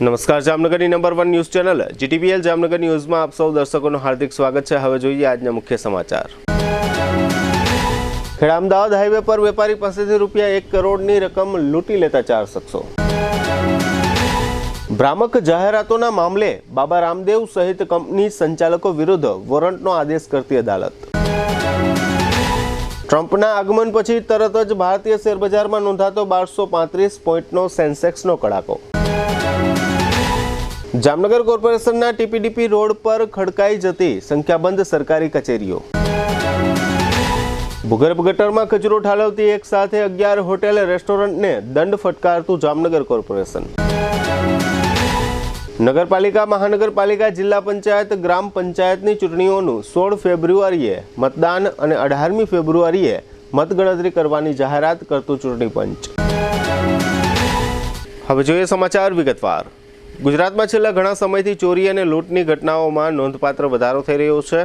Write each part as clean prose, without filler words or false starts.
નમસ્કાર, જામનગરની number 1 news channel GTPL Jamnagar ન્યૂઝમાં આપ સૌ દર્શકોનું હાર્દિક સ્વાગત છે। હવે જોઈએ આજના મુખ્ય સમાચાર। ખેડા અમદાવાદ હાઈવે પર વેપારી પાસેથી રૂપિયા 1 કરોડની રકમ લૂંટી લેતા 4 શખ્સો। ભ્રામક જાહેરાતોના મામલે બાબા રામદેવ સહિત કંપની સંચાલકો વિરુદ્ધ વોરંટનો આદેશ કરતી અદાલત। ટ્રમ્પના આગમન પછી તરત જ ભારતીય શેરબજારમાં નોંધાતો 1235 પોઈન્ટનો સેન્સેક્સનો કડાકો। જામનગર કોર્પોરેશનના ટીપીડીપી રોડ પર ખડકાઈ જતી સંખ્યાબંધ સરકારી કચેરીઓ। ભૂગર્ભ ગટરમાં કચરો ઠાલવતી એક સાથે 11 હોટેલ રેસ્ટોરન્ટને દંડ ફટકારતું જામનગર કોર્પોરેશન। નગરપાલિકા, મહાનગરપાલિકા, જિલ્લા પંચાયત, ગ્રામ પંચાયતની ચૂંટણીઓનું 16 ફેબ્રુઆરીએ મતદાન અને 18મી ફેબ્રુઆરીએ મતગણતરી કરવાની જાહેરાત કરતું ચૂંટણી પંચ। હવે જોઈએ સમાચાર વિગતવાર। ગુજરાતમાં છેલ્લા ઘણા સમયથી ચોરી અને લૂંટની ઘટનાઓમાં નોંધપાત્ર વધારો થઈ રહ્યો છે।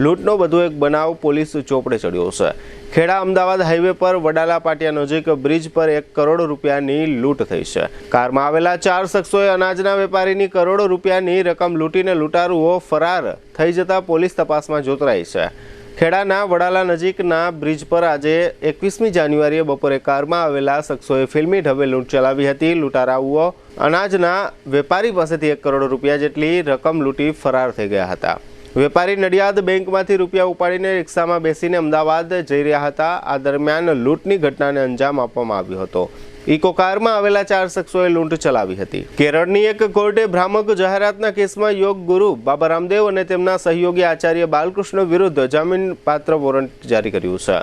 લૂંટનો વધુ એક બનાવ પોલીસ ચોપડે ચડ્યો છે। ખેડા અમદાવાદ હાઈવે પર વડાલા પાટિયા નજીક બ્રિજ પર 1 કરોડ રૂપિયાની લૂંટ થઈ છે। કારમાં આવેલા 4 શખ્સોએ અનાજના વેપારીની કરોડો રૂપિયાની રકમ લૂંટીને લૂંટારુઓ ફરાર થઈ જતા પોલીસ તપાસમાં જોતરાઈ છે। ખેડાના વડાલા નજીકના બ્રિજ પર આજે 21મી જાન્યુઆરીએ બપોરે કારમાં આવેલા શખ્સોએ ફિલ્મી ઢબે લૂંટ ચલાવી હતી। લૂંટારાઓ અનાજના વેપારી પાસેથી 1 કરોડ રૂપિયા જેટલી રકમ લૂંટી ફરાર થઈ ગયા હતા। વેપારી નડિયાદ બેંકમાંથી રૂપિયા ઉપાડીને રિક્ષામાં બેસીને અમદાવાદ જઈ રહ્યા હતા। આ દરમિયાન લૂંટની ઘટનાને અંજામ આપવામાં આવ્યો હતો। ઇકો કારમાં આવેલા 4 શખ્સોએ લૂંટ ચલાવી હતી। કેરળની એક કોર્ટે ભ્રામક જાહેરાતના કેસમાં યોગ ગુરુ બાબા રામદેવ અને તેમના સહયોગી આચાર્ય બાલકૃષ્ણ વિરુદ્ધ જામીન પાત્ર વોરંટ જારી કર્યું છે।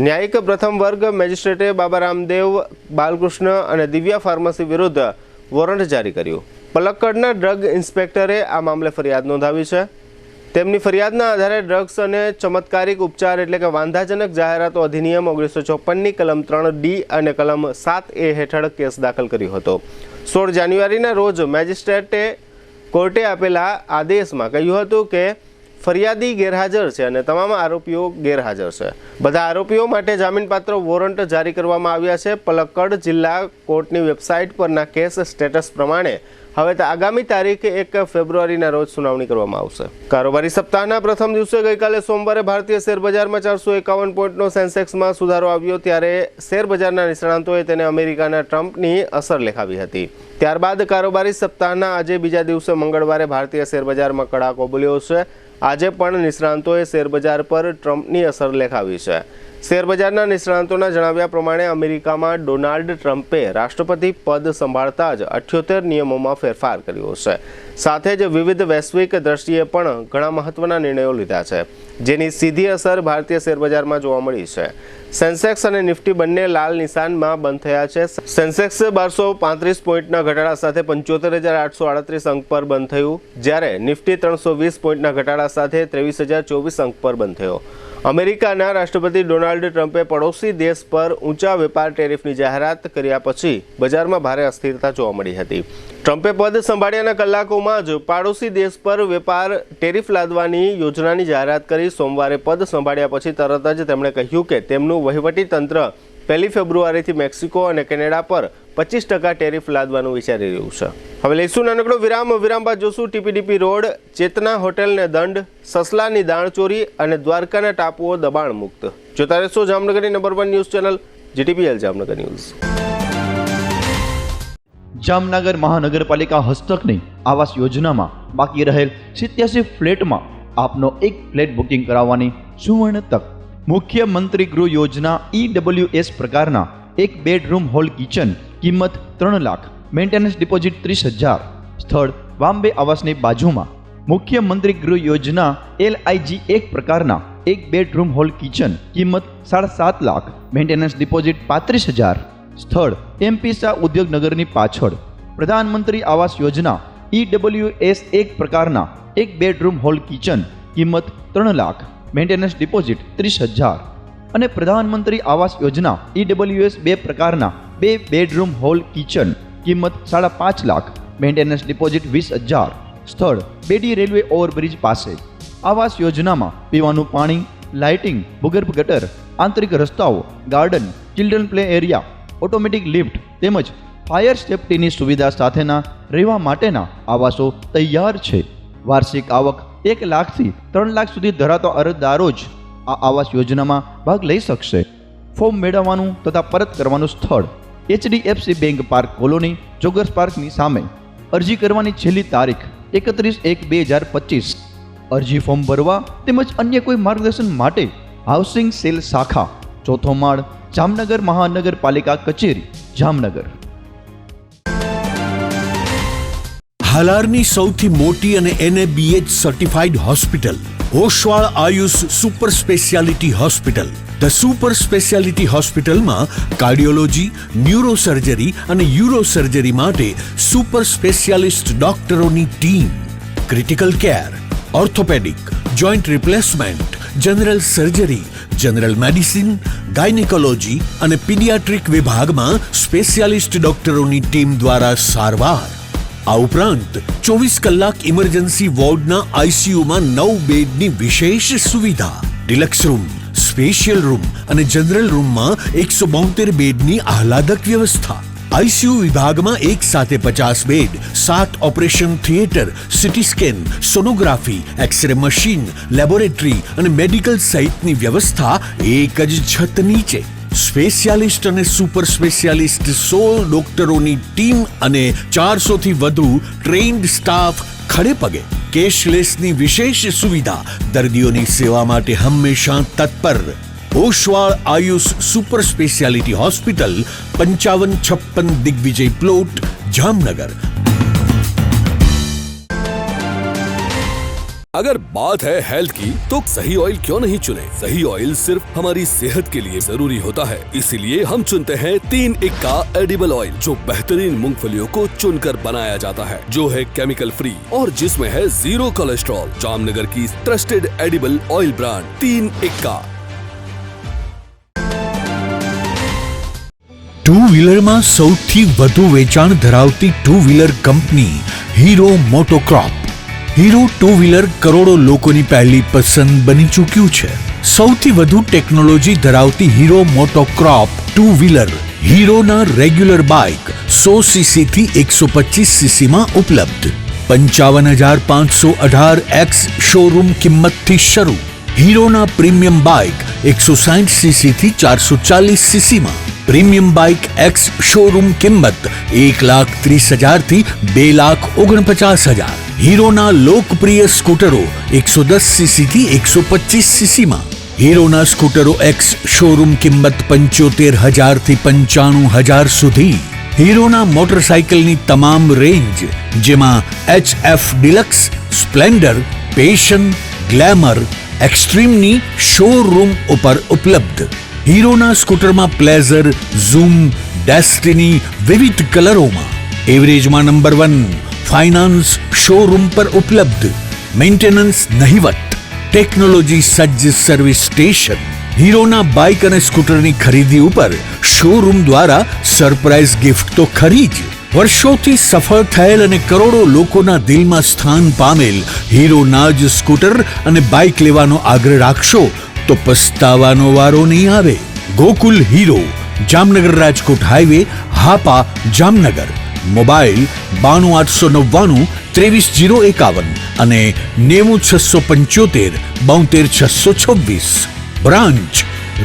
ન્યાયિક પ્રથમ વર્ગ મેજિસ્ટ્રેટે બાબા રામદેવ, બાલકૃષ્ણ અને દિવ્યા ફાર્મસી વિરુદ્ધ વોરંટ જારી કર્યું। પલક્કડના ડ્રગ ઇન્સ્પેક્ટરે આ મામલે ફરિયાદ નોંધાવી છે। તેમની ફરિયાદના આધારે ડ્રગ્સ અને ચમત્કારિક ઉપચાર એટલે કે વાંધાજનક જાહેરાતો અધિનિયમ 1954ની કલમ 3D અને કલમ 7A હેઠળ કેસ દાખલ કર્યો હતો। 16 જાન્યુઆરીના રોજ મેજિસ્ટ્રેટે કોર્ટે આપેલા આદેશમાં કહ્યું હતું કે ફરિયાદી ગેરહાજર છે અને તમામ આરોપીઓ ગેરહાજર છે। બધા આરોપીઓ માટે જામીનપાત્ર વોરંટ જારી કરવામાં આવ્યા છે। પલક્કડ જિલ્લા કોર્ટની વેબસાઇટ પરના કેસ સ્ટેટસ પ્રમાણે હવે આગામી તારીખ 1 ફેબ્રુઆરીના રોજ સુનાવણી કરવામાં આવશે। કારોબારી સપ્તાહના પ્રથમ દિવસે ગઈકાલે સોમવારે ભારતીય શેરબજારમાં 451 પોઈન્ટનો સેન્સેક્સમાં સુધારો આવ્યો, ત્યારે શેરબજારના નિષ્ણાંતોએ તેને અમેરિકાના ટ્રમ્પની અસર લેખાવી હતી। ત્યારબાદ કારોબારી સપ્તાહના આજે બીજા દિવસે મંગળવારે ભારતીય શેરબજારમાં કડાકો બોલ્યો છે। આજે પણ નિષ્ણાંતોએ શેરબજાર પર ટ્રમ્પની અસર લેખાવી છે। શેરબજારના નિષ્ણાંતોના જણાવ્યા પ્રમાણે અમેરિકામાં ડોનાલ્ડ ટ્રમ્પે રાષ્ટ્રપતિ પદ સંભાળતા જ 78 નિયમોમાં ફેરફાર કર્યો છે। સાથે જ વિવિધ વૈશ્વિક દ્રષ્ટિએ પણ ઘણા મહત્વના નિર્ણયો લીધા છે, જેની સીધી અસર ભારતીય શેરબજારમાં જોવા મળી છે। સેન્સેક્સ અને નિફ્ટી બંને લાલ નિશાનમાં બંધ થયા છે। સેન્સેક્સ 1235 પોઈન્ટના ઘટાડા સાથે 75,838 અંક પર બંધ થયું, જ્યારે નિફ્ટી 320 પોઈન્ટના ઘટાડા સાથે 23,024 અંક પર બંધ થયો। અમેરિકાના રાષ્ટ્રપતિ ડોનાલ્ડ ટ્રમ્પે પડોશી દેશ પર ઊંચા વેપાર ટેરિફની જાહેરાત કર્યા પછી બજારમાં ભારે અસ્થિરતા જોવા મળી હતી। ટ્રમ્પે પદ સંભાળ્યાના કલાકોમાં જ પાડોશી દેશ પર વેપાર ટેરિફ લાદવાની યોજનાની જાહેરાત કરી। સોમવારે પદ સંભાળ્યા પછી તરત જ તેમણે કહ્યું કે તેમનું વહીવટી તંત્ર 1 ફેબ્રુઆરીથી મેક્સિકો અને કેનેડા પર 25% ટેરિફ લાદવાનું વિચારી રહ્યું છે। હવે લઈશું નાનકડો વિરામ। વિરામ બાદ જોશું ટીપીડીપી રોડ, ચેતના હોટેલને દંડ, સસલાની દાણચોરી અને દ્વારકાના ટાપુઓ દબાણ મુક્ત। જોતા રહેશો જામનગરની number 1 news channel GTPL Jamnagar news. Jamnagar મહાનગરપાલિકા હસ્તકની આવાસ યોજનામાં બાકી રહેલ 87 ફ્લેટમાં આપનો એક ફ્લેટ બુકિંગ કરાવવાની સુવર્ણ તક। મુખ્યમંત્રી ગૃહ યોજના EWS પ્રકારના 1 બેડરૂમ હોલ કિચન, કિંમત 3 લાખ, મેન્ટેનન્સ ડિપોઝિટ 30,000, સ્થળ વામ્બે આવાસની બાજુમાં। મુખ્યમંત્રી ગૃહ યોજના LIG 1 પ્રકારના 1 બેડરૂમ હોલ કિચન, કિંમત 7.5 લાખ, મેન્ટેનન્સ ડિપોઝિટ 35,000, સ્થળ MP શાહ ઉદ્યોગનગરની પાછળ। પ્રધાનમંત્રી આવાસ યોજના EWS 1 પ્રકારના 1 બેડરૂમ હોલ કિચન, કિંમત 3 લાખ, મેન્ટેનન્સ ડિપોઝિટ 30,000 અને પ્રધાનમંત્રી આવાસ યોજના EWS 2 પ્રકારના 2 બેડરૂમ હોલ કિચન, કિંમત 5.5 લાખ, મેન્ટેનન્સ ડિપોઝિટ 20,000, સ્થળ બેડી રેલવે ઓવરબ્રિજ પાસે। આવાસ યોજનામાં પીવાનું પાણી, લાઇટિંગ, ભૂગર્ભ ગટર, આંતરિક રસ્તાઓ, garden, children play area, automatic lift તેમજ ફાયર સેફટીની સુવિધા સાથેના રહેવા માટેના આવાસો તૈયાર છે. વાર્ષિક આવક 1 લાખથી 3 લાખ સુધી ધરાવતા અરજદારો જ આ આવાસ યોજનામાં ભાગ લઈ શકશે. ફોર્મ મેળવવાનું તથા પરત કરવાનું સ્થળ HDFC bank park colony, joggers પાર્કની સામે. અરજી કરવાની છેલ્લી તારીખ 31/1/2025. અરજી ફોર્મ ભરવા તેમજ અન્ય કોઈ માર્ગદર્શન માટે હાઉસિંગ સેલ શાખા, 4થો માળ, જામનગર મહાનગરપાલિકા કચેરી, જામનગર. હાલારની સૌથી મોટી અને NABH certified hospital Oshwal Ayush super speciality hospital. The super speciality હોસ્પિટલમાં કાર્ડિયોલોજી, ન્યુરોસર્જરી અને યુરોસર્જરી માટે સુપર સ્પેશિયાલિસ્ટ ડોક્ટરોની team, critical care, orthopaedic, joint replacement, general surgery, general medicine, gynaecology અને પીડિયાટ્રિક વિભાગમાં સ્પેશિયાલિસ્ટ ડોક્ટરોની ટીમ દ્વારા સારવાર. આ ઉપરાંત 24 કલાક ઇમરજન્સી વોર્ડના ICUમાં 9 બેડની વિશેષ સુવિધા, ડિલક્સ રૂમ, સ્પેશિયલ રૂમ અને જનરલ રૂમમાં 172 બેડની આહલાદક વ્યવસ્થા. ICU વિભાગમાં એક સાથે 50 bed, 7 operation theatre, CT scan, sonography, X ray machine, laboratory અને મેડિકલ સહિતની વ્યવસ્થા એક જ છત નીચે. સ્પેશિયાલિસ્ટ અને સુપર સ્પેશિયાલિસ્ટ 16 ડોક્ટરોની ટીમ અને 400 થી વધુ ટ્રેન્ડ સ્ટાફ ખડે પગે. કેશલેસની વિશેષ સુવિધા, દર્દીઓની સેવા માટે હંમેશા તત્પર. Oshwal Ayush super speciality hospital, 5556 Digvijay plot, Jamnagar. अगर बात है हेल्थ की तो सही ऑयल क्यों नहीं चुने? सही ऑयल सिर्फ हमारी सेहत के लिए जरूरी होता है, इसीलिए हम चुनते हैं 3 का एडिबल ऑयल, जो बेहतरीन मूंगफलियों को चुनकर बनाया जाता है, जो है केमिकल फ्री और जिसमें है 0 कोलेस्ट्रॉल. जामनगर की ट्रस्टेड एडिबल ऑयल ब्रांड 3 का. ટુ વ્હીલરમાં સૌથી વધુ વેચાણ ધરાવતી ટુ વ્હીલર કંપની Hero MotoCorp. Hero two wheeler કરોડો લોકોની પહેલી પસંદ બની ચૂક્યું છે. સૌથી વધુ ટેકનોલોજી ધરાવતી હીરો મોટોક્રોપ ટુ વ્હીલર હીરોના રેગ્યુલર બાઇક 100cc થી 125cc માં ઉપલબ્ધ. 55,518 શોરૂમ કિંમતથી શરૂ. હીરોના પ્રીમિયમ બાઇક 160cc થી 440cc માં. પ્રીમિયમ બાઇક એક્સ શોરૂમ કિંમત 1,30,000 થી 2,49,000. હીરોના લોકપ્રિય સ્કૂટરો 110cc થી 125cc માં. હીરોના સ્કૂટરો એક્સ શોરૂમ કિંમત 75,000 થી 95,000 સુધી. હીરોના મોટરસાઇકલની તમામ રેન્જ, જેમાં HF deluxe, Splendor, Passion, Glamour, એક્સ્ટ્રીમની શોરૂમ ઉપર ઉપલબ્ધ. હીરોના સ્કૂટરમાં પ્લેઝર, ઝૂમ, ડેસ્ટિની વિવિધ કલરોમાં. એવરેજમાં નંબર 1. ફાઇનાન્સ શોરૂમ પર ઉપલબ્ધ. મેન્ટેનન્સ નહિવત. ટેકનોલોજી સજ્જ સર્વિસ સ્ટેશન. હીરોના બાઇક અને સ્કૂટરની ખરીદી ઉપર શોરૂમ દ્વારા સરપ્રાઇઝ ગિફ્ટ તો ખરી જ. વર્ષોથી સફળ થયેલ અને કરોડો લોકોના દિલમાં સ્થાન પામેલ હીરોના જ સ્કૂટર અને બાઇક લેવાનો આગ્રહ રાખશો તો પસ્તાવાનો વારો નહીં આવે. Gokul hero, Jamnagar Rajkot highway, Hapa, Jamnagar. Mobile 92 899 23 051 અને 90 675 72 626. Branch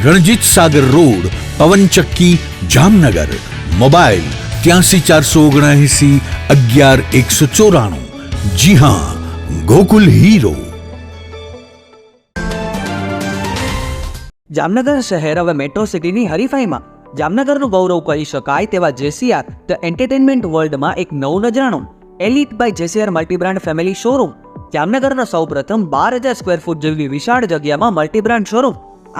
Ranjit Sagar road, પવનચક્કી, Jamnagar. Mobile 83 479 11 194. જી હા, ગોકુલ હીરો. જામનગર શહેર હવે મેટ્રો સિટીની હરીફાઈમાં જામનગરનું ગૌરવ કરી શકાય તેવા JCR ધ એન્ટરટેનમેન્ટ વર્લ્ડમાં એક નવું નજરાણું Elite by JCR multibrand family showroom. જામનગરના સૌપ્રથમ 12,000 સ્ક્વેર ફૂટ જેવી વિશાળ જગ્યામાં મલ્ટીબ્રાન્ડ શોરૂમ.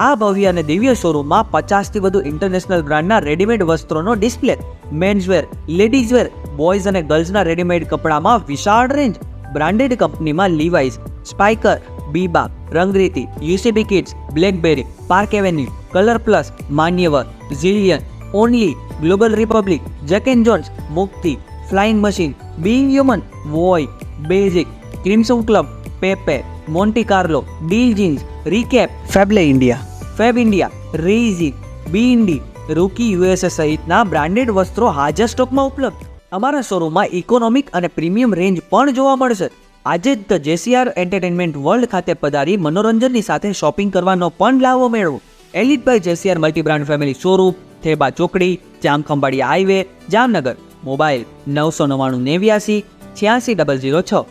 આ ભવ્ય અને દિવ્ય શોરૂમમાં 50થી વધુ ઇન્ટરનેશનલ બ્રાન્ડના રેડીમેડ વસ્ત્રોનો ડિસ્પ્લે, મેન્સવેર, લેડીઝવેર, બોયઝ અને ગર્લ્સના રેડીમેડ કપડામાં વિશાળ રેન્જ. બ્રાન્ડેડ કંપનીમાં Levi's, Spykar, Biba, Rangriti, UCB kids, BlackBerry, Park Avenue, Colour Plus, Manyavar, Zillion, Only, Global Republic, Jack and Jones, Mukti, Flying Machine, Being Human, વોય, Basic, Crimson Club, Pepe, Monte Carlo, Deal Jeans, Recap, Fab India, રેઝી, બી ઇન્ડી, Rookie USA સહિતના branded વસ્ત્રો હાજર સ્ટોકમાં ઉપલબ્ધ. અમારા શોરૂમમાં ઇકોનોમિક અને પ્રીમિયમ રેન્જ પણ જોવા મળશે. આજે જ ધ JCR એન્ટરટેનમેન્ટ વર્લ્ડ ખાતે પધારી મનોરંજનની સાથે શોપિંગ કરવાનો પણ લાવો મેળવો. Elite by JCR multibrand family showroom, Theba ચોકડી, જામખંભાળી હાઈવે, જામનગર. મોબાઈલ 999 86 006.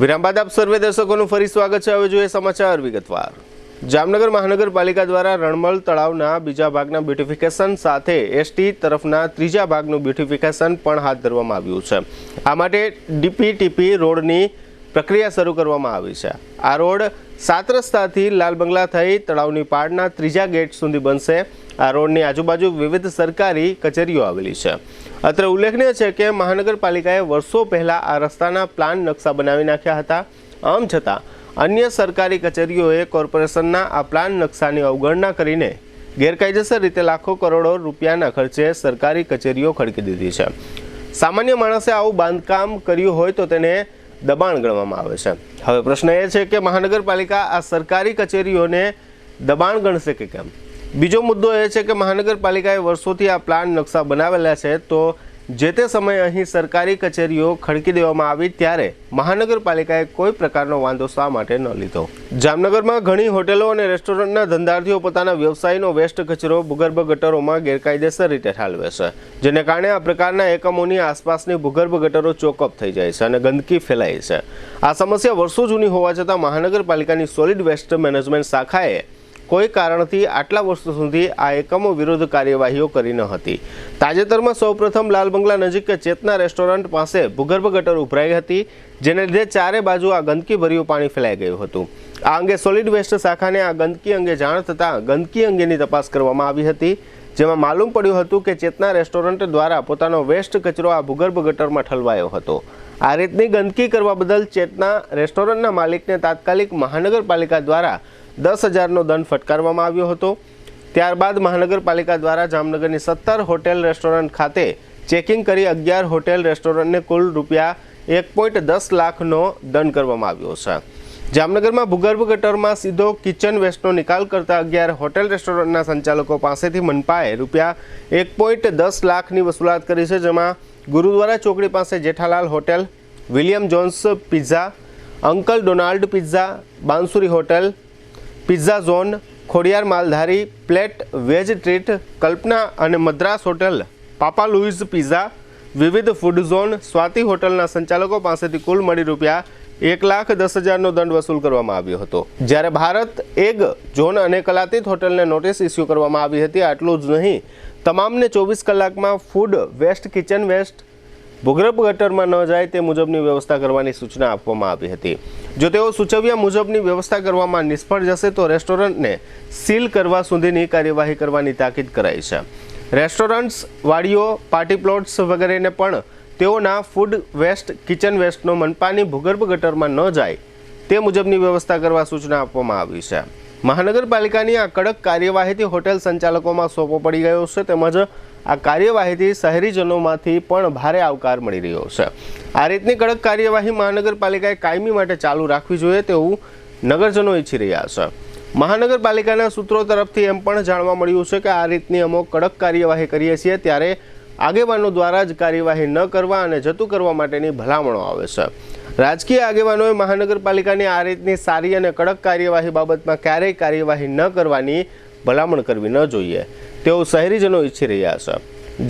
વિરામ બાદ આપ સર્વે દર્શકોનું ફરી સ્વાગત છે. હવે જોઈએ સમાચાર વિગતવાર. જામનગર મહાનગરપાલિકા દ્વારા રણમલ તળાવના બીજા ભાગના બ્યુટિફિકેશન સાથે ST તરફના ત્રીજા ભાગનું બ્યુટિફિકેશન પણ હાથ ધરવામાં આવ્યું છે. આ માટે DPTP રોડની પ્રક્રિયા શરૂ કરવામાં આવી છે. આ રોડ 7 રસ્તાથી લાલ બંગલા થઈ તળાવની પાળના ત્રીજા ગેટ સુધી બનશે. આ રોડની આજુબાજુ વિવિધ સરકારી કચેરીઓ આવેલી છે. અત્રે ઉલ્લેખનીય છે કે મહાનગરપાલિકાએ વર્ષો પહેલા આ રસ્તાના પ્લાન નકશા બનાવી નાખ્યા હતા. આમ છતાં અન્ય સરકારી કચેરીઓએ કોર્પોરેશનના આ પ્લાન નકશાની અવગણના કરીને ગેરકાયદેસર રીતે લાખો કરોડો રૂપિયાના ખર્ચે સરકારી કચેરીઓ ખડકી દીધી છે. સામાન્ય માણસે આવું બાંધકામ કર્યું હોય તો તેને દબાણ ગણવામાં આવે છે. હવે પ્રશ્ન એ છે કે મહાનગરપાલિકા આ સરકારી કચેરીઓને દબાણ ગણશે કે કેમ? બીજો મુદ્દો એ છે કે મહાનગરપાલિકાએ વર્ષોથી આ પ્લાન નકશા બનાવેલા છે, તો જે તે સમયે અહીં સરકારી કચેરીઓ ખડકી દેવામાં આવી ત્યારે મહાનગરપાલિકાએ કોઈ પ્રકારનો વાંધો શા માટે ન લીધો? જામનગરમાં ઘણી હોટેલો અને રેસ્ટોરન્ટના ધંધાર્થીઓ પોતાના વ્યવસાયનો વેસ્ટ કચરો ભૂગર્ભ ગટરોમાં ગેરકાયદેસર રીતે ઠાલવે છે, જેને કારણે આ પ્રકારના એકમોની આસપાસની ભૂગર્ભ ગટરો ચોકઅપ થઈ જાય છે અને ગંદકી ફેલાય છે. આ સમસ્યા વર્ષો જૂની હોવા છતાં મહાનગરપાલિકાની સોલિડ વેસ્ટ મેનેજમેન્ટ શાખાએ કોઈ કારણથી આટલા વર્ષો સુધી આ એકમો વિરુદ્ધ કાર્યવાહીઓ કરી ન હતી. તાજેતરમાં સૌપ્રથમ લાલ બંગલા નજીક ચેતના રેસ્ટોરન્ટ પાસે ભૂગર્ભ ગટર ઉભરાઈ હતી, જેને લીધે ચારે બાજુ આ ગંદકીભર્યું પાણી ફેલાઈ ગયું હતું. આ અંગે સોલિડ વેસ્ટ શાખાને આ ગંદકી અંગે જાણ થતાં ગંદકી અંગેની તપાસ કરવામાં આવી હતી, જેમાં માલુમ પડ્યું હતું કે ચેતના રેસ્ટોરન્ટ દ્વારા પોતાનો વેસ્ટ કચરો આ ભૂગર્ભ ગટરમાં ઠલવાયો હતો. આ રીતની ગંદકી કરવા બદલ ચેતના રેસ્ટોરન્ટના માલિકને તાત્કાલિક મહાનગરપાલિકા દ્વારા 10,000નો દંડ ફટકારવામાં આવ્યો હતો. ત્યારબાદ મહાનગરપાલિકા દ્વારા જામનગરની 17 હોટેલ રેસ્ટોરન્ટ ખાતે ચેકિંગ કરી 11 હોટેલ રેસ્ટોરન્ટને કુલ ₹1.10 લાખનો દંડ કરવામાં આવ્યો છે. જામનગરમાં ભૂગર્ભ ગટરમાં સીધો કિચન વેસ્ટનો નિકાલ કરતા 11 હોટેલ રેસ્ટોરન્ટના સંચાલકો પાસેથી મનપાએ ₹1.10 લાખની વસૂલાત કરી છે, જેમાં ગુરુદ્વારા ચોકડી પાસે Jethalal hotel, William Jones pizza, uncle Donald pizza, Bansuri hotel, pizza zone, Khodiyar Maldhari, plate veg treat, Kalpana અને Madras hotel, Papa Louis pizza, વિવિધ ફૂડ ઝોન, સ્વાતિ હોટલના સંચાલકો પાસેથી કુલ મળી ₹1,10,000નો દંડ વસૂલ કરવામાં આવ્યો હતો. જ્યારે ભારત એગ ઝોન અને કલાતીત હોટલને નોટિસ ઇસ્યુ કરવામાં આવી હતી. આટલું જ નહીં, તમામને 24 કલાકમાં ફૂડ વેસ્ટ, કિચન વેસ્ટ ભૂગર્ભ ગટરમાં ન જાય તે મુજબની વ્યવસ્થા કરવાની સૂચના આપવામાં આવી હતી. જો તેઓ સૂચવ્યા મુજબની વ્યવસ્થા કરવામાં નિષ્ફળ જશે તો રેસ્ટોરન્ટને સીલ કરવા સુધીની કાર્યવાહી કરવાની તાકીદ કરાઈ છે. રેસ્ટોરન્ટ્સ, વાડીઓ, પાર્ટી પ્લોટ્સ વગેરેને પણ તેઓના ફૂડ વેસ્ટ, કિચન વેસ્ટનો મનપાની ભૂગર્ભ ગટરમાં ન જાય તે મુજબની વ્યવસ્થા કરવા સૂચના આપવામાં આવી છે. મહાનગરપાલિકાની આ કડક કાર્યવાહીથી હોટેલ સંચાલકોમાં સોપો પડી ગયો છે, તેમજ આ કાર્યવાહીથી શહેરીજનોમાંથી પણ ભારે આવકાર મળી રહ્યો છે. આ રીતની કડક કાર્યવાહી મહાનગરપાલિકાએ કાયમી માટે ચાલુ રાખવી જોઈએ તેવું નગરજનો ઈચ્છી રહ્યા છે. મહાનગરપાલિકાના સૂત્રો તરફથી એમ પણ જાણવા મળ્યું છે કે આ રીતની અમો કડક કાર્યવાહી કરીએ છીએ ત્યારે આગેવાનો દ્વારા જ કાર્યવાહી ન કરવા અને જતું કરવા માટેની ભલામણો આવે છે. રાજકીય આગેવાનોએ મહાનગરપાલિકાની આ રીતની સારી અને કડક કાર્યવાહી બાબતમાં ક્યારેય કાર્યવાહી ન કરવાની ભલામણ કરવી ન જોઈએ તેવું શહેરીજનો ઈચ્છી રહ્યા છે.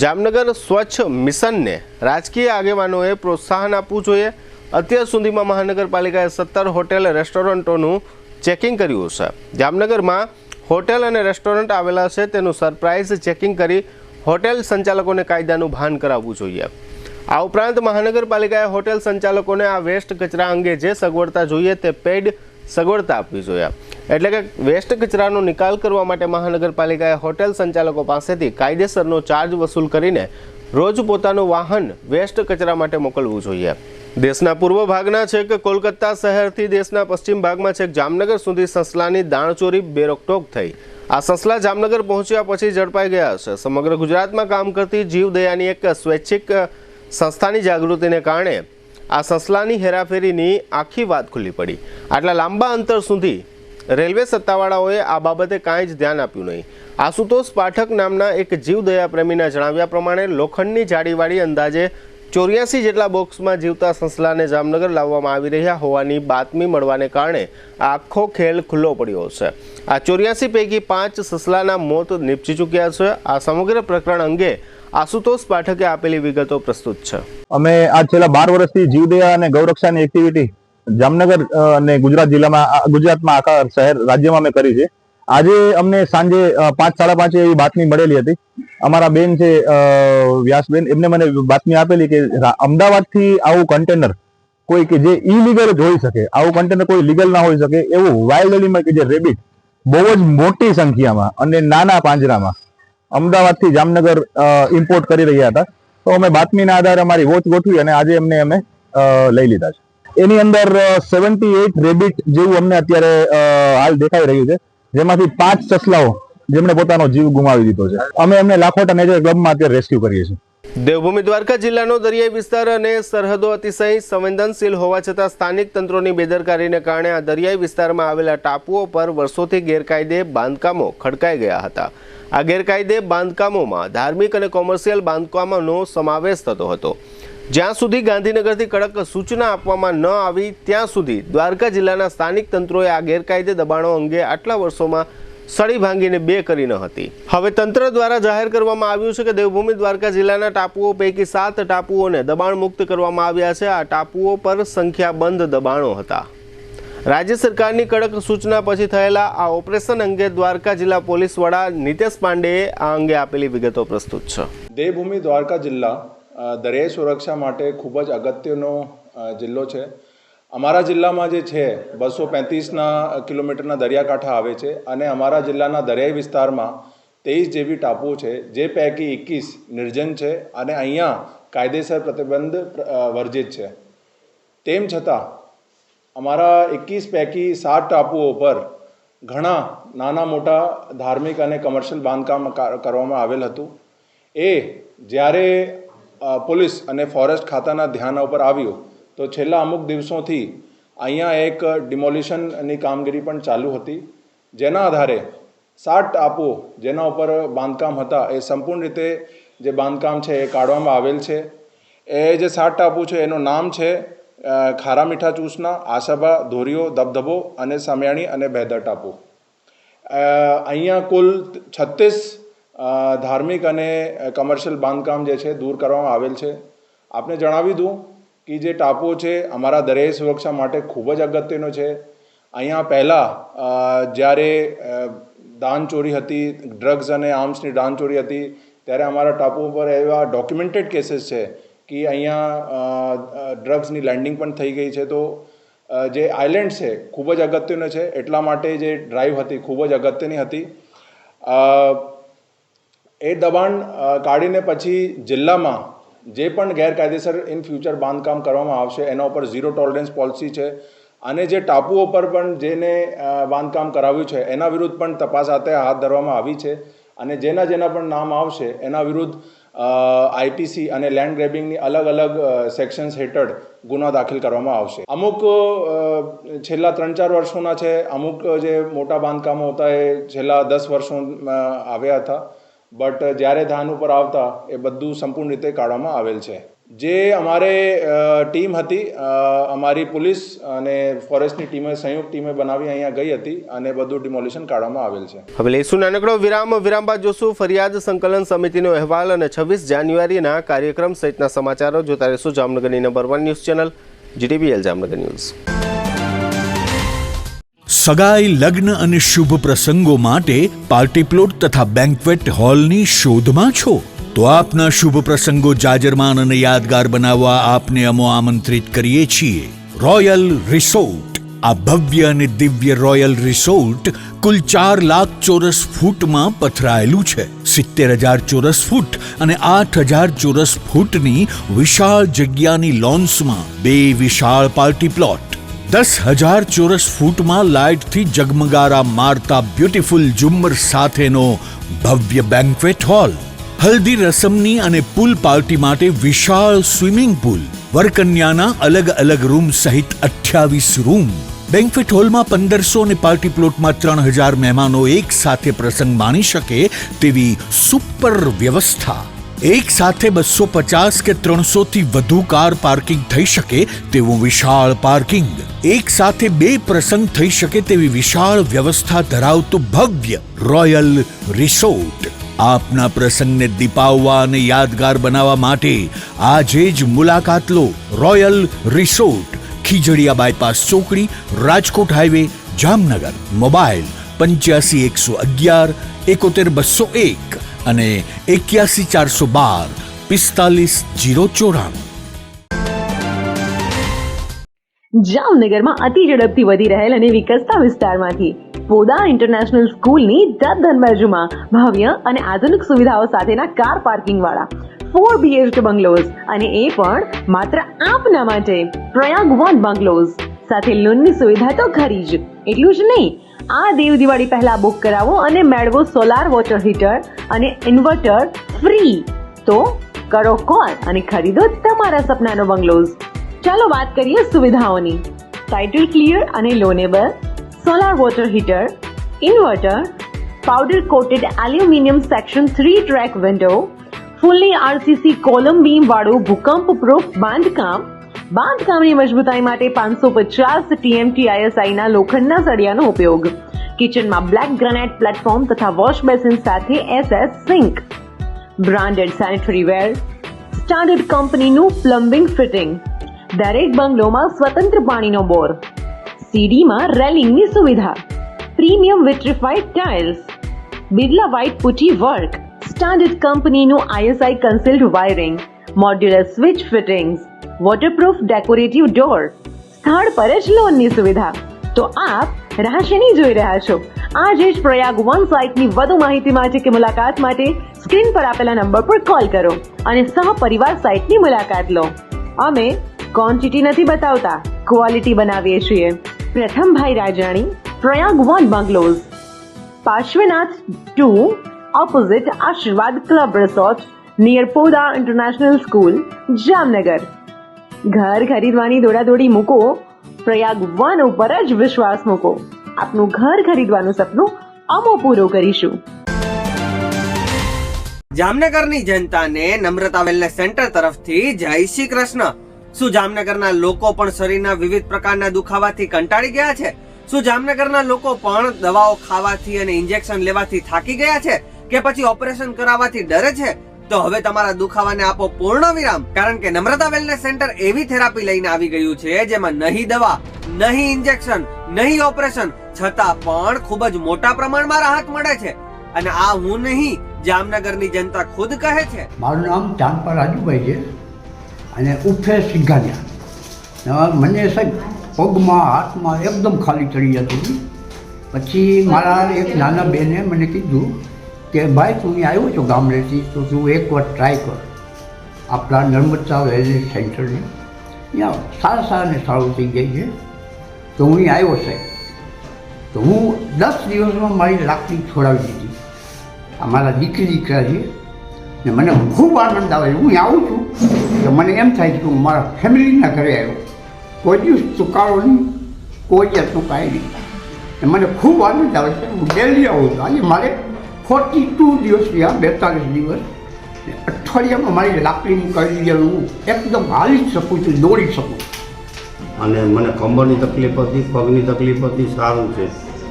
જામનગર સ્વચ્છ મિશનને રાજકીય આગેવાનોએ પ્રોત્સાહન આપવું જોઈએ. અત્યાર સુધીમાં મહાનગરપાલિકાએ 17 હોટેલ રેસ્ટોરન્ટોનું ચેકિંગ કર્યું છે. જામનગરમાં હોટેલ અને રેસ્ટોરન્ટ આવેલા છે તેનું સરપ્રાઇઝ ચેકિંગ કરી હોટેલ સંચાલકોને કાયદાનું ભાન કરાવવું જોઈએ. આ ઉપરાંત મહાનગરપાલિકાએ હોટેલ સંચાલકોને આ વેસ્ટ કચરા અંગે જે સગવડતા જોઈએ તે પેઇડ સગવડતા આપવી જોઈએ. એટલે કે વેસ્ટ કચરાનો નિકાલ કરવા માટે મહાનગરપાલિકાએ હોટેલ સંચાલકો પાસેથી કાયદેસરનો ચાર્જ વસૂલ કરીને રોજ પોતાનું વાહન વેસ્ટ કચરા માટે મોકલવું જોઈએ. દેશના પૂર્વ ભાગના છેક કોલકાતા શહેરથી દેશના પશ્ચિમ ભાગમાં છેક જામનગર સુધી સસલાની દાણચોરી બેરોકટોક થઈ. આ સસલા જામનગર પહોંચ્યા પછી ઝડપાઈ ગયા છે. સમગ્ર ગુજરાતમાં કામ કરતી જીવદયાની એક સ્વૈચ્છિક સંસ્થાની જાગૃતિને કારણે આ સસલાની હેરાફેરીની આખી વાત ખુલ્લી પડી. આટલા લાંબા અંતર સુધી રેલવે સત્તાવાળાઓએ આ બાબતે કાંઈ જ ધ્યાન આપ્યું નહીં. આશુતોષ પાઠક નામના એક જીવદયા પ્રેમીના જણાવ્યા પ્રમાણે લોખંડની જાળીવાળી અંદાજે 84 જેટલા બોક્સમાં જીવતા સસલાને જામનગર લાવવામાં આવી રહ્યા હોવાની બાતમી મળવાને કારણે આખો ખેલ ખુલ્લો પડ્યો છે. આ 84 પૈકી 5 સસલાના મોત નીપજી ચૂક્યા છે. આ સમગ્ર પ્રકરણ અંગે આશુતોષ પાઠકે આપેલી વિગતો પ્રસ્તુત છે. અમે આ છેલ્લા 12 વર્ષથી જીવદયા અને ગૌરક્ષાની એક્ટિવિટી જામનગર અને ગુજરાતમાં આખા શહેર રાજ્યમાં અમે કરી છે. આજે અમને સાંજે 5:30 એવી બાતમી મળેલી હતી. અમારા બેન છે વ્યાસબેન, એમને મને બાતમી આપેલી કે અમદાવાદથી આવું કન્ટેનર કોઈ કે જે ઇલીગલ જ હોઈ શકે, આવું કન્ટેનર કોઈ લીગલ ના હોઈ શકે એવું વાઇલ્ડ એનિમલ કે જે રેબિટ બહુ જ મોટી સંખ્યામાં અને નાના પાંજરામાં અમદાવાદથી જામનગર ઇમ્પોર્ટ કરી રહ્યા હતા. તો અમે બાતમીના આધારે અમારી વોચ ગોઠવી અને આજે એમને લઈ લીધા છે. એની અંદર 78 રેબિટ જેવું અમને અત્યારે હાલ દેખાઈ રહ્યું છે, જેમાંથી 5 સસલાઓ જેમણે પોતાનો જીવ ગુમાવી દીધો છે. અમે એમને લાખોટા નેચર ક્લબમાં અત્યારે રેસ્ક્યુ કરીએ છીએ. દેવભૂમિ દ્વારકા જિલ્લાનો દરિયાઈ વિસ્તાર અને સરહદો અતિશય સંવેદનશીલ હોવા છતાં સ્થાનિક તંત્રોની બેદરકારીને કારણે આ દરિયાઈ વિસ્તારમાં આવેલા ટાપુઓ પર વર્ષોથી ગેરકાયદે બાંધકામો ખડકાઈ ગયા હતા. આ ગેરકાયદે બાંધકામોમાં ધાર્મિક અને કોમર્શિયલ બાંધકામોનો સમાવેશ થતો હતો. જ્યાં સુધી ગાંધીનગરથી કડક સૂચના આપવામાં ન આવી ત્યાં સુધી દ્વારકા જિલ્લાના સ્થાનિક તંત્રોએ આ ગેરકાયદે દબાણો અંગે આટલા વર્ષોમાં સળી ભાંગીને બે કરી ન હતી. હવે તંત્ર દ્વારા જાહેર કરવામાં આવ્યું છે કે દેવભૂમિ દ્વારકા જિલ્લાના ટાપુઓ પૈકી 7 ટાપુઓને દબાણ મુક્ત કરવામાં આવ્યા છે. આ ટાપુઓ પર સંખ્યાબંધ દબાણો હતા. રાજ્ય સરકારની કડક સૂચના પછી થયેલા આ ઓપરેશન અંગે દ્વારકા જિલ્લા પોલીસ વડા નિતેશ પાંડેએ આ અંગે આપેલી વિગતો પ્રસ્તુત છે. દેવભૂમિ દ્વારકા જિલ્લા દરિયાઈ સુરક્ષા માટે ખૂબ જ અગત્યનો જિલ્લો છે. અમારા જિલ્લામાં જે છે 235 કિલોમીટરના દરિયાકાંઠા આવે છે અને અમારા જિલ્લાના દરિયાઈ વિસ્તારમાં 23 જેવી ટાપુઓ છે, જે પૈકી 21 નિર્જન છે અને અહીંયા કાયદેસર પ્રતિબંધ વર્જિત છે. તેમ છતાં અમારા 21 પૈકી 7 ટાપુઓ પર ઘણા નાના મોટા ધાર્મિક અને કમર્શિયલ બાંધકામ કરવામાં આવેલ હતું. એ જ્યારે પોલીસ અને ફોરેસ્ટ ખાતાના ધ્યાન ઉપર આવ્યું તો છેલ્લા અમુક દિવસોથી અહીંયા એક ડિમોલિશનની કામગીરી પણ ચાલુ હતી, જેના આધારે 7 ટાપુઓ જેના ઉપર બાંધકામ હતા એ સંપૂર્ણ રીતે જે બાંધકામ છે એ કાઢવામાં આવેલ છે. એ જે 7 ટાપુ છે એનું નામ છે ખારા મીઠા ચૂસના, આશાબા, ધોરીઓ, ધબધબો અને સમયાણી અને બેદર ટાપુ. અહીંયા કુલ 36 ધાર્મિક અને કમર્શિયલ બાંધકામ જે છે દૂર કરવામાં આવેલ છે. આપને જણાવી દઉં કે જે ટાપુઓ છે અમારા દરિયાઈ સુરક્ષા માટે ખૂબ જ અગત્યનો છે. અહીંયા પહેલાં જ્યારે દાનચોરી હતી, ડ્રગ્સ અને આર્મ્સની દાનચોરી હતી, ત્યારે અમારા ટાપુઓ પર એવા ડોક્યુમેન્ટેડ કેસીસ છે કે અહીંયા ડ્રગ્સની લેન્ડિંગ પણ થઈ ગઈ છે. તો જે આઇલેન્ડ છે ખૂબ જ અગત્યનો છે, એટલા માટે જે ડ્રાઈવ હતી ખૂબ જ અગત્યની હતી. એ દબાણ કાઢીને પછી જિલ્લામાં જે પણ ગેરકાયદેસર ઇન ફ્યુચર બાંધકામ કરવામાં આવશે એના ઉપર 0 ટોલરન્સ પોલિસી છે. અને જે ટાપુઓ પર પણ જેને બાંધકામ કરાવ્યું છે એના વિરુદ્ધ પણ તપાસ હાથ ધરવામાં આવી છે. અને જેના પણ નામ આવશે એના વિરુદ્ધ આઈપીસી અને લેન્ડ ગ્રેબિંગની અલગ અલગ સેક્શન્સ હેઠળ ગુનો દાખલ કરવામાં આવશે. અમુક છેલ્લા 3-4 વર્ષોના છે, અમુક જે મોટા બાંધકામો હતા એ છેલ્લા 10 વર્ષોમાં આવ્યા હતા, બટ જ્યારે ધ્યાન ઉપર આવતા એ બધું સંપૂર્ણ રીતે કાઢવામાં આવેલ છે. જે અમારે ટીમ હતી, અમારી પોલીસ અને ફોરેસ્ટની ટીમે સંયુક્ત ટીમે બનાવી અહીંયા ગઈ હતી અને બધું ડિમોલિશન કાઢવામાં આવેલ છે. હવે લઈશું નાનકડો વિરામ બાદ જોશું ફરિયાદ સંકલન સમિતિનો અહેવાલ અને 26 જાન્યુઆરીના કાર્યક્રમ સહિતના સમાચારો જોતા રહેશું જામનગરની number 1 news channel GTBL Jamnagar news. સગાઈ, લગ્ન અને શુભ પ્રસંગો માટે પાર્ટી પ્લોટ તથા બેન્ક્વેટ હોલની શોધમાં છો તો આપના શુભ પ્રસંગો જાજરમાન અને યાદગાર બનાવવા આપને અમો આમંત્રિત કરીએ છીએ રોયલ રિસોર્ટ. આ ભવ્ય અને દિવ્ય રોયલ રિસોર્ટ કુલ 4 લાખ ચોરસ ફૂટમાં પથરાયેલું છે. 70,000 ચોરસ ફૂટ અને 8,000 ચોરસ ફૂટની વિશાળ જગ્યાની લોન્સમાં 2 વિશાળ પાર્ટી પ્લોટ, 10,000 ચોરસ ફૂટમાં લાઇટથી જગમગારા મારતા બ્યુટીફુલ ઝુમ્મર સાથેનો ભવ્ય બેન્ક્વેટ હોલ, હલ્દી રસમની અને પૂલ પાર્ટી માટે વિશાળ સ્વિમિંગ પૂલ, વરકન્યાના અલગ અલગ રૂમ સહિત 28 રૂમ, બેન્ક્વેટ હોલમાં 1500 અને પાર્ટી પ્લોટમાં 3000 મહેમાનો એક સાથે પ્રસંગ માણી શકે તેવી સુપર વ્યવસ્થા. એક સાથે 250 કે 300 થી વધુ કાર પાર્કિંગ થઈ શકે તેવું વિશાળ પાર્કિંગ. એક સાથે 2 પ્રસંગ થઈ શકે તેવી વિશાળ વ્યવસ્થા ધરાવતું ભવ્ય રોયલ રિસોર્ટ. આપના પ્રસંગને દીપાવવા અને યાદગાર બનાવવા માટે આજે જ મુલાકાત લો. રોયલ રિસોર્ટ, ખીજડીયા બાયપાસ ચોકડી, રાજકોટ હાઈવે, જામનગર. મોબાઈલ 85 111 71 201 અને 81 412 45 094. જામનગરમાં અતિ ઝડપથી વધી રહેલ અને વિકસતા વિસ્તારમાંથી પોદા ઇન્ટરનેશનલ સ્કૂલની તદ્દન બાજુમાં ભવ્ય અને આધુનિક સુવિધાઓ સાથેના કાર પાર્કિંગ વાળા 4 BHK બંગલોઝ, અને એ પણ માત્ર આપના માટે. પ્રયાગ વન બંગલોઝ સાથે લોનની સુવિધા તો ખરી જ. એટલું જ નહીં, આ દેવ દિવાળી પહેલા બુક કરાવો અને મેળવો સોલાર વોટર હીટર અને ઇન્વર્ટર ફ્રી. તો કરો કોલ અને ખરીદો તમારા સપનાનો બંગલોઝ. ચાલો વાત કરીએ સુવિધાઓની. ટાઇટલ ક્લિયર અને loanable, solar water heater, inverter, powder coated aluminium section 3 track window, fully RCC column beam વાળું ભૂકંપ પ્રૂફ બાંધકામ. બાંધકામની મજબૂતાઈ માટે 550 TMT ISI ના લોખંડના સળિયાનો ઉપયોગ. કિચનમાં બ્લેક ગ્રેનાઇટ પ્લેટફોર્મ તથા વોશ બેસિન સાથે SS sink. Branded sanitary ware, standard કંપનીનું પ્લમ્બિંગ ફિટિંગ. દરેક બંગલોમાં સ્વતંત્ર પાણીનો બોર. સીડીમાં રેલિંગની સુવિધા. Premium vitrified tiles, Birla white putty work, standard કંપનીનું ISI concealed wiring, modular switch fittings, waterproof decorative door. સ્થળ પર જ લોનની સુવિધા. તો આપ રાહ શેની જોઈ રહ્યા છો? આજે જ પ્રયાગ વન સાઇટની વધુ માહિતી માટે કે મુલાકાત માટે સ્ક્રીન પર આપેલા નંબર પર કોલ કરો અને સહપરિવાર સાઇટની મુલાકાત લો. અમે ક્વોન્ટિટી નથી બતાવતા, ક્વોલિટી બનાવીએ છીએ. Prathambhai Rajani, Prayag one bungalows, Parshwanath 2, opposite Ashirwad club resort, near Podar international school, Jamnagar. ઘર ખરીદવાની દોડાદોડી મૂકો, પ્રયાગ વન ઉપર જ વિશ્વાસ મૂકો. આપનું ઘર ખરીદવાનું સપનું અમો પૂરું કરીશું. જામનગરની જનતાને નમ્રતા વેલનેસ સેન્ટર તરફથી જય શ્રી કૃષ્ણ. શું જામનગરના લોકો પણ શરીરના વિવિધ પ્રકારના દુખાવાથી કંટાળી ગયા છે? શું જામનગરના લોકો પણ દવાઓ ખાવાથી અને ઇન્જેક્શન લેવાથી થાકી ગયા છે કે પછી ઓપરેશન કરાવવાથી ડરે છે? તો હવે તમારા દુખાવાને આપો પૂર્ણ વિરામ, કારણ કે નમ્રતા વેલનેસ સેન્ટર એવી થેરાપી લઈને આવી ગયું છે જેમાં નહીં દવા, નહીં ઇન્જેક્શન, નહીં ઓપરેશન, છતાં પણ ખૂબ જ મોટા પ્રમાણમાં રાહત મળે છે. અને આ હું નહીં, જામનગરની જનતા ખુદ કહે છે. મારું નામ ચાંદપા રાજુભાઈ છે અને ઉઠે સિંઘાનિયા. મને સાહેબ પગમાં હાથમાં એકદમ ખાલી ચડી જતી હતી. પછી મારા એક નાના બેને મને કીધું કે ભાઈ તું અહીં આવ્યો છો ગામડેથી, તો તું એકવાર ટ્રાય કર આપણા નર્મદા વેલનેસ સેન્ટરની. ત્યાં સારાને સારું થઈ ગઈ છે. તો હું અહીં આવ્યો સાહેબ, તો હું 10 દિવસમાં મારી લાકડી છોડાવી દીધી. અમારા દીકરા છે ને મને ખૂબ આનંદ આવે છે. હું આવું છું તો મને એમ થાય છે કે હું મારા ફેમિલીના ઘરે આવ્યો. કોઈ દિવસ ચૂકારો નહીં, કોઈ જ ચૂકાય નહીં. મને ખૂબ આનંદ આવે છે. હું ડેલી આવું છું. આજે મારે 42 દિવસ થયા, 42 દિવસ. અઠવાડિયામાં મારી લાકડીનું કરી દીધેલું હું એકદમ હાલી જ શકું છું, દોડી શકું. અને મને ખંભાની તકલીફ હતી, પગની તકલીફ હતી, સારું છે.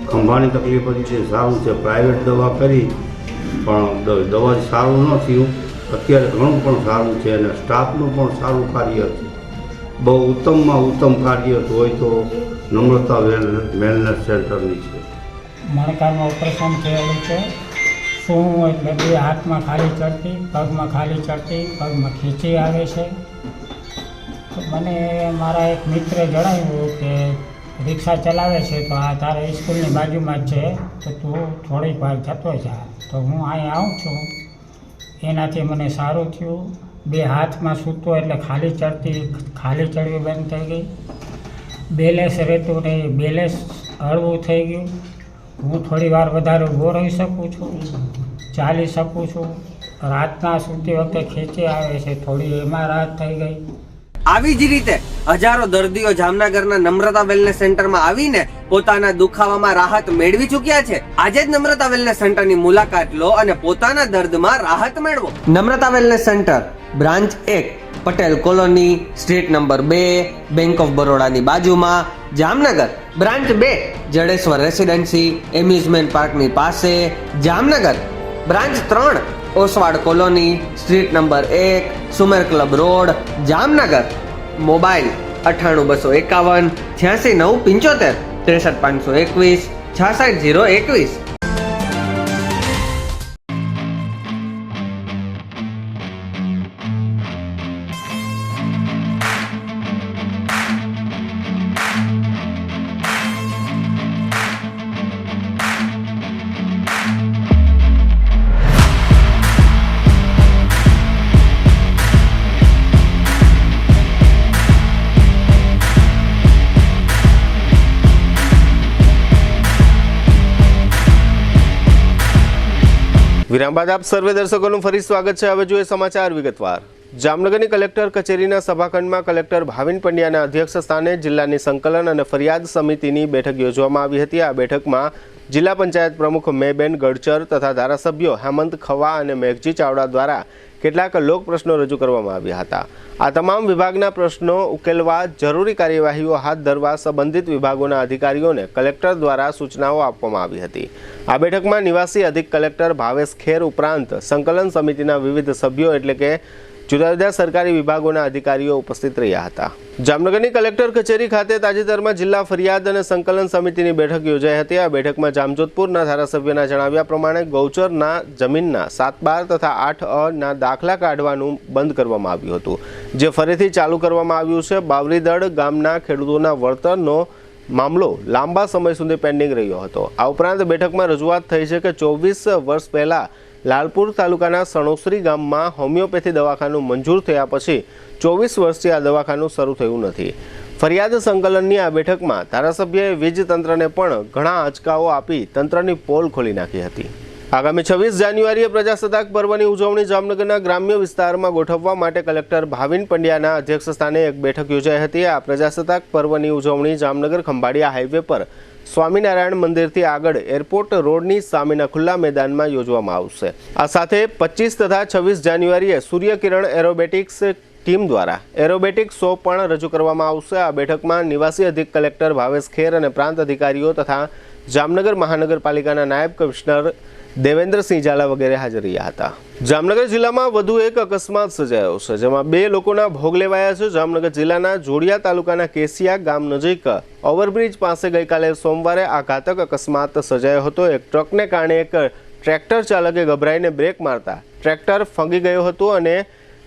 ખંભાની તકલીફ હતી છે, સારું છે. પ્રાઇવેટ દવા કરી પણ દવા સારું ન થયું. અત્યારે ઘણું પણ સારું છે અને સ્ટાફનું પણ સારું કાર્ય છે. બહુ ઉત્તમમાં ઉત્તમ કાર્ય હોય તો નમ્રતા વેલનેસ સેન્ટરની છે. મણકાનું ઓપરેશન થયેલું છે. શું એટલે 2 હાથમાં ખાલી ચડતી, પગમાં ખાલી ચડતી, પગમાં ખીચી આવે છે. તો મને મારા એક મિત્રે જણાવ્યું કે રિક્ષા ચલાવે છે તો આ તારે સ્કૂલની બાજુમાં જ છે, તો તું થોડીક વાર જતો જા. તો હું અહીં આવું છું. એનાથી મને સારું થયું. 2 હાથમાં સૂતો એટલે ખાલી ચડવી બંધ થઈ ગઈ. બેલેન્સ રહેતું નહીં, બેલેન્સ હળવું થઈ ગયું. હું થોડી વાર વધારે ઊભો રહી શકું છું, ચાલી શકું છું. રાતના સૂતી વખતે ખેંચી આવે છે, થોડી એમાં રાહત થઈ ગઈ. આવી જ રીતે હજારો દર્દીઓ જામનગરના નમ્રતા વેલનેસ સેન્ટરમાં આવીને પોતાના દુખાવામાં રાહત મેળવી ચૂક્યા છે. આજે જ નમ્રતા વેલનેસ સેન્ટરની મુલાકાત લો અને પોતાના દર્દમાં રાહત મેળવો. Namrata wellness centre branch 1 Patel colony, street number 2, bank of બરોડાની બાજુમાં, Jamnagar. Branch 2 Jadeshwar residency, amusement પાર્કની પાસે, Jamnagar. Branch 3 Oswal colony, street number 1, Sumer club road, Jamnagar. Mobile 98 251 86 975 63 521 66 021. વિરામ બાદ આપ સર્વે દર્શકોનું ફરી સ્વાગત છે. હવે જોઈએ સમાચાર વિગતવાર. જામનગરની કલેક્ટર કચેરીના સભાખંડમાં કલેક્ટર ભાવિન પંડ્યાના અધ્યક્ષ સ્થાને જિલ્લાની સંકલન અને ફરિયાદ સમિતિની બેઠક યોજવામાં આવી હતી. આ બેઠકમાં જિલ્લા પંચાયત પ્રમુખ મેબેન ગડચર તથા ધારાસભ્યો હેમંત ખવા અને મેઘજી ચાવડા દ્વારા કેટલાક લોક પ્રશ્નો રજૂ કરવામાં આવ્યા હતા. આ તમામ વિભાગના પ્રશ્નો ઉકેલવા જરૂરી કાર્યવાહીઓ હાથ ધરવા સંબંધિત વિભાગોના અધિકારીઓને કલેક્ટર દ્વારા સૂચનાઓ આપવામાં આવી હતી. આ બેઠકમાં નિવાસી અધિક કલેક્ટર ભાવેશ ખેર ઉપરાંત સંકલન સમિતિના વિવિધ સભ્યો એટલે કે જુદા જુદા સરકારી વિભાગોના અધિકારીઓ ઉપસ્થિત રહ્યા હતા. જામનગરની કલેક્ટર કચેરી ખાતે તાજેતરમાં જિલ્લા ફરિયાદ અને સંકલન સમિતિની બેઠક યોજાઈ હતી. આ બેઠકમાં જામજોધપુરના ધારાસભ્યના જણાવ્યા પ્રમાણે ગૌચરના જમીનના 7-12 તથા 8A ના દાખલા કાઢવાનું બંધ કરવામાં આવ્યું હતું, જે ફરીથી ચાલુ કરવામાં આવ્યું છે. બાવરીદળ ગામના ખેડૂતોના વળતરનો મામલો લાંબા સમય સુધી પેન્ડિંગ રહ્યો હતો. આ ઉપરાંત બેઠકમાં રજૂઆત થઈ છે કે 24 વર્ષ પહેલા લાલપુર તાલુકાના સણોસરી ગામમાં હોમિયોપેથી દવાખાનું મંજૂર થયા પછી 24 વર્ષથી આ દવાખાનું શરૂ થયું નથી. ફરિયાદ સંકલનની આ બેઠકમાં ધારાસભ્યએ વીજ તંત્રને પણ ઘણા આંચકાઓ આપી તંત્રની પોલ ખોલી નાખી હતી. આગામી 26 જાન્યુઆરીએ પ્રજાસત્તાક પર્વની ઉજવણી જામનગરના ગ્રામ્ય વિસ્તારમાં ગોઠવવા માટે કલેક્ટર ભાવિન પંડ્યાના અધ્યક્ષ સ્થાને એક બેઠક યોજાઈ હતી. આ પ્રજાસત્તાક પર્વની ઉજવણી જામનગર ખંભાળિયા હાઈવે પર સ્વામિનારાયણ મંદિરથી આગળ એરપોર્ટ રોડની સામેના ખુલ્લા મેદાનમાં યોજવામાં આવશે. આ સાથે 25 તથા 26 જાન્યુઆરીએ સૂર્યકિરણ એરોબેટિક્સ ટીમ દ્વારા એરોબેટિક શો પણ રજૂ કરવામાં આવશે. આ બેઠકમાં નિવાસી અધિક કલેક્ટર ભાવેશ ખેર અને પ્રાંત અધિકારીઓ તથા જામનગર મહાનગરપાલિકાના નાયબ કમિશનર દેવેન્દ્રસિંહ ઝાલા વગેરે હાજર રહ્યા હતા. જામનગર જિલ્લામાં વધુ એક અકસ્માત સર્જાયો છે, જેમાં 2 લોકોના ભોગ લેવાયા છે. જામનગર જિલ્લાના જોડિયા તાલુકાના કેસિયા ગામ નજીક ઓવરબ્રિજ પાસે ગઈકાલે સોમવારે આ ઘાતક અકસ્માત સર્જાયો હતો. એક ટ્રકને કારણે એક ટ્રેક્ટર ચાલકે ગભરાઈને બ્રેક મારતા ટ્રેક્ટર ફંગી ગયું હતું અને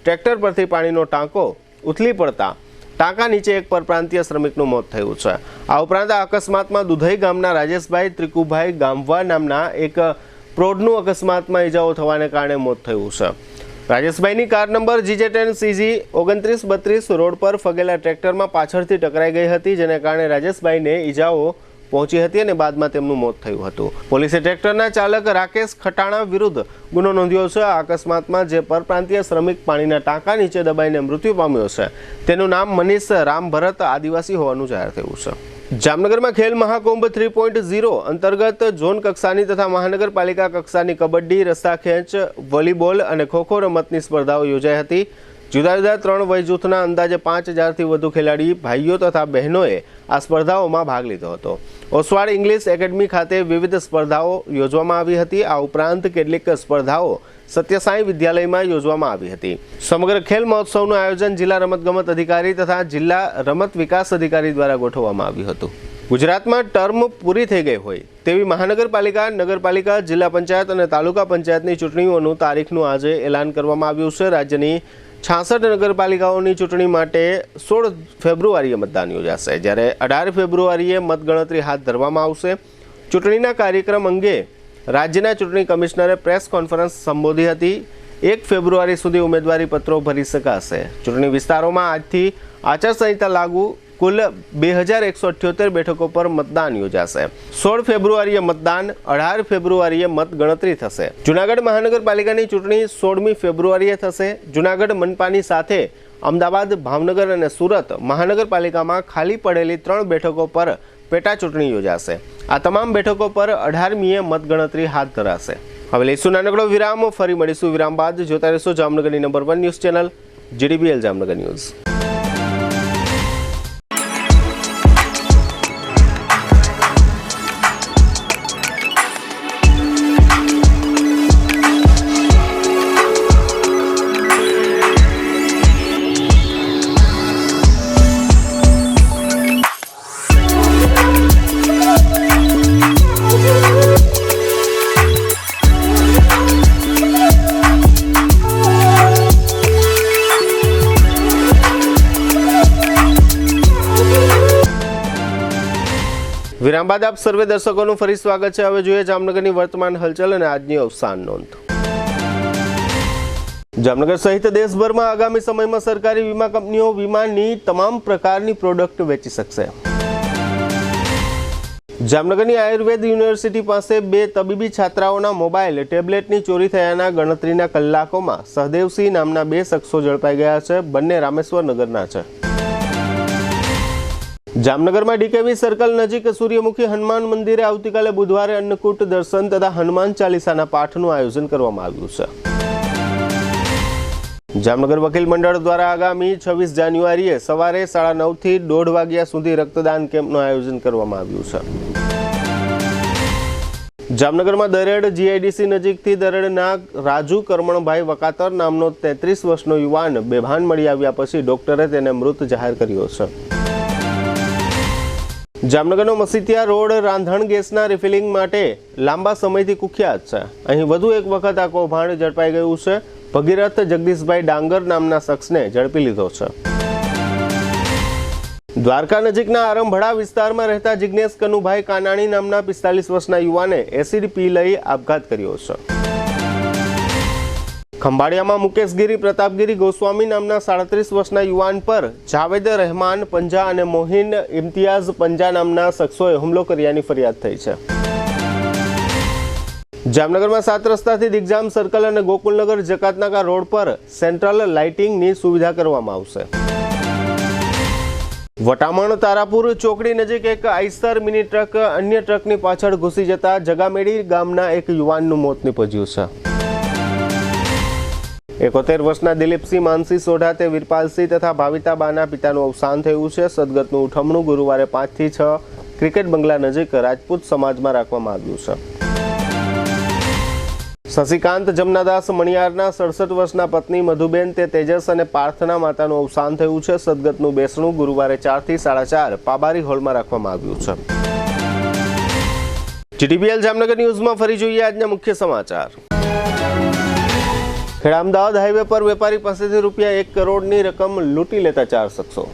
ટ્રેક્ટર પરથી પાણીનો ટાંકો ઉથલી પડતા ટાંકા નીચે એક પરપ્રાંતીય શ્રમિકનું મોત થયું છે. આ ઉપરાંત આ અકસ્માતમાં દુધઈ ગામના રાજેશભાઈ ત્રિકુભાઈ ગામવા નામના એક પ્રૌઢનું અકસ્માતમાં ઈજાઓ થવાને કારણે મોત થયું છે. રાજેશભાઈની car number GZ10 CG 2932 road પર ફગેલા ટ્રેક્ટરમાં પાછળથી ટકરાઈ ગઈ હતી, જેને કારણે રાજેશભાઈને ઈજાઓ પહોંચી હતી અને બાદમાં તેમનું મોત થયું હતું. પોલીસે ટ્રેક્ટરના ચાલક રાકેશ ખટાણા વિરુદ્ધ ગુનો નોંધ્યો છે. આ અકસ્માતમાં જે પરપ્રાંતીય શ્રમિક પાણીના ટાંકા નીચે દબાઈને મૃત્યુ પામ્યો છે તેનું નામ મનીષ રામ ભરત આદિવાસી હોવાનું જાહેર થયું છે. જામનગરમાં ખેલ મહાકુંભ 3.0 અંતર્ગત ઝોન કક્ષાની તથા મહાનગરપાલિકા કક્ષાની કબડ્ડી, રસ્સાખેંચ, વોલીબોલ અને ખોખો રમતની સ્પર્ધાઓ યોજાઈ હતી. જુદા જુદા 3 વય જૂથના અંદાજે 5000થી વધુ ખેલાડી ભાઈઓ તથા બહેનોએ આ સ્પર્ધાઓમાં ભાગ લીધો હતો. ઓસવાડ ઇંગ્લિશ એકેડમી ખાતે વિવિધ સ્પર્ધાઓ યોજવામાં આવી હતી. આ ઉપરાંત કેટલીક સ્પર્ધાઓ સત્યસાઈ વિદ્યાલયમાં યોજવામાં આવી હતી. સમગ્ર ખેલ મહોત્સવનું આયોજન જિલ્લા રમતગમત અધિકારી તથા જિલ્લા રમત વિકાસ અધિકારી દ્વારા ગોઠવવામાં આવ્યું હતું. ગુજરાતમાં ટર્મ પૂરી થઈ ગઈ હોય તેવી મહાનગરપાલિકા, નગરપાલિકા, જિલ્લા પંચાયત અને તાલુકા પંચાયતની ચૂંટણીઓનું તારીખનું આજે એલાન કરવામાં આવ્યું છે. રાજ્યની 66 નગરપાલિકાઓની ચૂંટણી માટે 16 ફેબ્રુઆરીએ મતદાન યોજાશે, જ્યારે 18 ફેબ્રુઆરીએ મતગણતરી હાથ ધરવામાં આવશે. ચૂંટણીના કાર્યક્રમ અંગે રાજ્યના ચૂંટણી કમિશનરે પ્રેસ કોન્ફરન્સ સંબોધી હતી. 1 ફેબ્રુઆરી સુધી ઉમેદવારી પત્રો ભરી શકાશે. ચૂંટણી વિસ્તારોમાં આજથી આચારસંહિતા લાગુ કુલ 2178 બેઠકો પર મતદાન યોજાશે. 16 ફેબ્રુઆરીએ મતદાન, 18 ફેબ્રુઆરીએ મતગણતરી થશે. જૂનાગઢ મહાનગરપાલિકાની ચૂંટણી 16મી ફેબ્રુઆરીએ થશે. જૂનાગઢ મનપાની સાથે અમદાવાદ, ભાવનગર અને સુરત મહાનગરપાલિકામાં ખાલી પડેલી 3 બેઠકો પર પેટા ચૂંટણી યોજાશે. આ તમામ બેઠકો પર 18મીએ મતગણતરી હાથ ધરાશે. હવે લઈશું નાનકડો વિરામ. ફરી મળીશું વિરામ બાદ. જોતા રહેશો જામનગરની number 1 news channel GDBL Jamnagar news. વિરામ બાદ આપ સર્વે દર્શકોનું ફરી સ્વાગત છે. હવે જોઈએ જામનગરની વર્તમાન હલચલ અને આજની અવસાન નોંધ. જામનગર સહિત દેશભરમાં આગામી સમયમાં સરકારી વીમા કંપનીઓ વીમાની તમામ પ્રકારની પ્રોડક્ટ વેચી શકશે. જામનગરની આયુર્વેદ યુનિવર્સિટી પાસે 2 તબીબી છાત્રાઓના મોબાઈલ ટેબ્લેટની ચોરી થયાના ગણતરીના કલાકોમાં સહદેવસિંહ નામના 2 શખ્સો ઝડપાઈ ગયા છે. બંને રામેશ્વર નગરના છે. જામનગરમાં DKV સર્કલ નજીક સૂર્યમુખી હનુમાન મંદિરે આવતીકાલે બુધવારે અન્નકૂટ દર્શન તથા હનુમાન ચાલીસાના પાઠનું આયોજન કરવામાં આવ્યું છે. જામનગર વકીલ મંડળ દ્વારા આગામી 26 જાન્યુઆરીએ સવારે 9:30 થી 1:30 વાગ્યા સુધી રક્તદાન કેમ્પનું આયોજન કરવામાં આવ્યું છે. જામનગરમાં દરેડ GIDC નજીકથી દરેડના રાજુ કરમણભાઈ વકાતર નામનો 33 વર્ષનો યુવાન બેભાન મળી આવ્યા પછી ડોક્ટરે તેને મૃત જાહેર કર્યો છે. જામનગરનો મસીતિયા રોડ રાંધણ ગેસના રિફિલિંગ માટે લાંબા સમયથી કુખ્યાત છે. અહીં વધુ એક વખત આ કૌભાંડ ઝડપાઈ ગયું છે. ભગીરથ જગદીશભાઈ ડાંગર નામના શખ્સને ઝડપી લીધો છે. દ્વારકા નજીકના આરંભડા વિસ્તારમાં રહેતા જિજ્ઞેશ કનુભાઈ કાનાણી નામના 45 વર્ષના યુવાને એસિડ પી લઈ આપઘાત કર્યો છે. ખંભાળિયામાં મુકેશગીરી પ્રતાપગીરી ગોસ્વામી નામના 37 વર્ષના યુવાન પર જાવેદ રહેમાન પંજા અને મોહિન ઇમ્તિયાઝ પંજા નામના શખ્સોએ હુમલો કર્યાની ફરિયાદ થઈ છે. જામનગરમાં 7 રસ્તાથી દિગ્જામ સર્કલ અને ગોકુલનગર જકાતનાકા રોડ પર સેન્ટ્રલ લાઇટિંગની સુવિધા કરવામાં આવશે. વટામણ તારાપુર ચોકડી નજીક એક આઈસર મિની ટ્રક અન્ય ટ્રકની પાછળ ઘૂસી જતા જગામેડી ગામના એક યુવાનનું મોત નીપજ્યું છે. 71 વર્ષના દિલીપસિંહ માનસી સોઢા તે વીરપાલસિંહ તથા ભાવિતાબાના પિતાનું અવસાન થયું છે. સદગતનું ઉઠમણું ગુરુવારે 5 થી 6 ક્રિકેટ બંગલા નજીક રાજપૂત સમાજમાં રાખવામાં આવ્યું છે. શશિકાંત જમનાદાસ મણિયારના 67 વર્ષના પત્ની મધુબેન તે તેજસ અને પાર્થના માતાનું અવસાન થયું છે. સદગતનું બેસણું ગુરુવારે 4 થી 4:30 પાબારી હોલમાં રાખવામાં આવ્યું છે. GDBL જામનગર ન્યૂઝમાં ફરી જોઈએ આજના મુખ્ય સમાચાર. ખેડા અમદાવાદ હાઈવે પર વેપારી પાસેથી રૂપિયા 1 કરોડની રકમ લૂંટી લેતા 4 શખ્સો.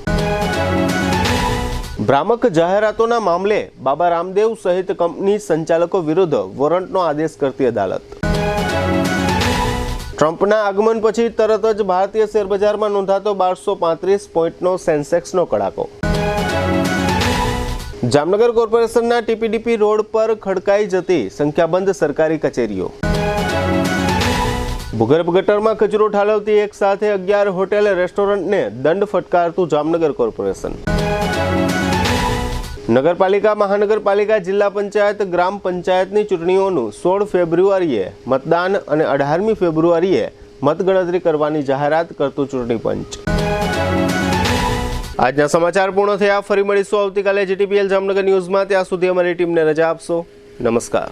ભ્રામક જાહેરાતોના મામલે બાબા રામદેવ સહિત કંપની સંચાલકો વિરુદ્ધ વોરંટનો આદેશ કરતી અદાલત. ટ્રમ્પના આગમન પછી તરત જ ભારતીય શેરબજારમાં નોંધાતો 1235 પોઈન્ટનો સેન્સેક્સનો કડાકો. જામનગર કોર્પોરેશનના TPDP રોડ પર ખડકાઈ જતી સંખ્યાબંધ સરકારી કચેરીઓ. ભૂગર્ભ ગટરમાં કચરો ઠાલવતી એક સાથે 11 હોટેલ રેસ્ટોરન્ટને દંડ ફટકારતું જામનગર કોર્પોરેશન. નગરપાલિકા, મહાનગરપાલિકા, જિલ્લા પંચાયત, ગ્રામ પંચાયતની ચૂંટણીઓનું 16 ફેબ્રુઆરીએ મતદાન અને 18મી ફેબ્રુઆરીએ મતગણતરી કરવાની જાહેરાત કરતું ચૂંટણી પંચ. આજના સમાચાર પૂર્ણ થયા. ફરી મળીશું આવતીકાલે GDBL જામનગર ન્યૂઝમાં. ત્યાં સુધી અમારી ટીમને રજા આપશો. નમસ્કાર.